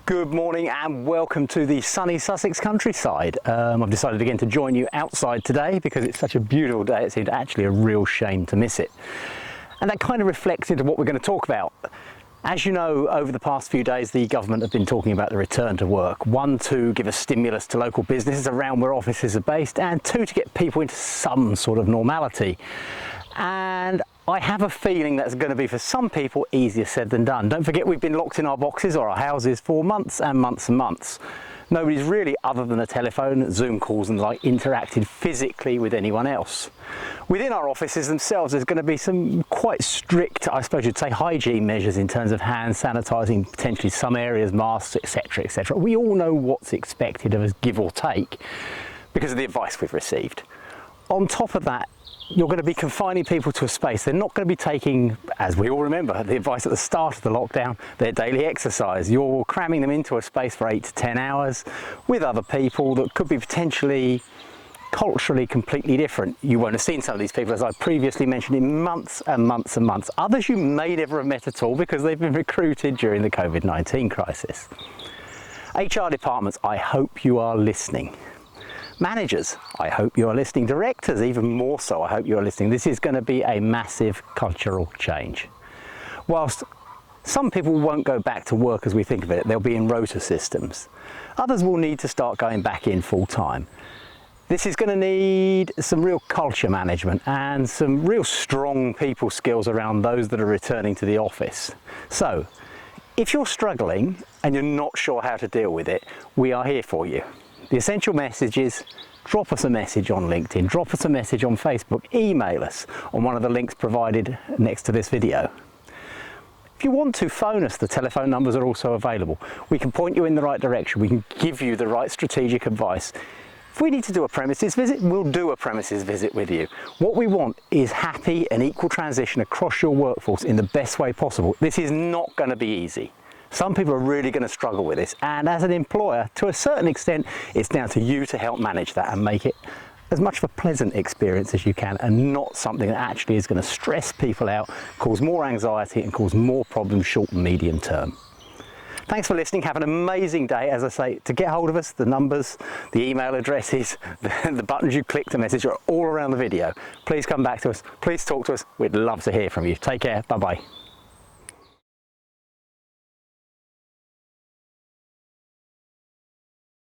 Good morning and welcome to the sunny Sussex countryside. I've decided again to join you outside today because it's such a beautiful day. It seemed actually a real shame to miss it. And that kind of reflects into what we're going to talk about. As you know, over the past few days, the government have been talking about the return to work. One, to give a stimulus to local businesses around where offices are based, and two, to get people into some sort of normality. And I have a feeling that's going to be, for some people, easier said than done. Don't forget, we've been locked in our boxes or our houses for months and months and months. Nobody's really, other than a telephone, Zoom calls and the like, interacted physically with anyone else. Within our offices themselves, there's going to be some quite strict, I suppose you'd say, hygiene measures in terms of hand sanitising, potentially some areas, masks, etc, etc. We all know what's expected of us, give or take, because of the advice we've received. On top of that, you're going to be confining people to a space. They're not going to be taking, as we all remember, the advice at the start of the lockdown, their daily exercise. You're cramming them into a space for 8 to 10 hours with other people that could be potentially culturally completely different. You won't have seen some of these people, as I previously mentioned, in months and months and months. Others you may never have met at all because they've been recruited during the COVID-19 crisis. HR departments, I hope you are listening. Managers, I hope you are listening. Directors, even more so, I hope you are listening. This is going to be a massive cultural change. Whilst some people won't go back to work as we think of it, they'll be in rota systems. Others will need to start going back in full time. This is going to need some real culture management and some real strong people skills around those that are returning to the office. So, if you're struggling and you're not sure how to deal with it, we are here for you. The essential message is, drop us a message on LinkedIn, drop us a message on Facebook, email us on one of the links provided next to this video. If you want to phone us, the telephone numbers are also available. We can point you in the right direction, we can give you the right strategic advice. If we need to do a premises visit, we'll do a premises visit with you. What we want is happy and equal transition across your workforce in the best way possible. This is not going to be easy. Some people are really going to struggle with this, and as an employer, to a certain extent, it's down to you to help manage that and make it as much of a pleasant experience as you can, and not something that actually is going to stress people out, cause more anxiety and cause more problems short and medium term. Thanks for listening. Have an amazing day. As I say, to get hold of us, the numbers, the email addresses, the buttons you click to message are all around the video. Please come back to us. Please talk to us. We'd love to hear from you. Take care. Bye-bye.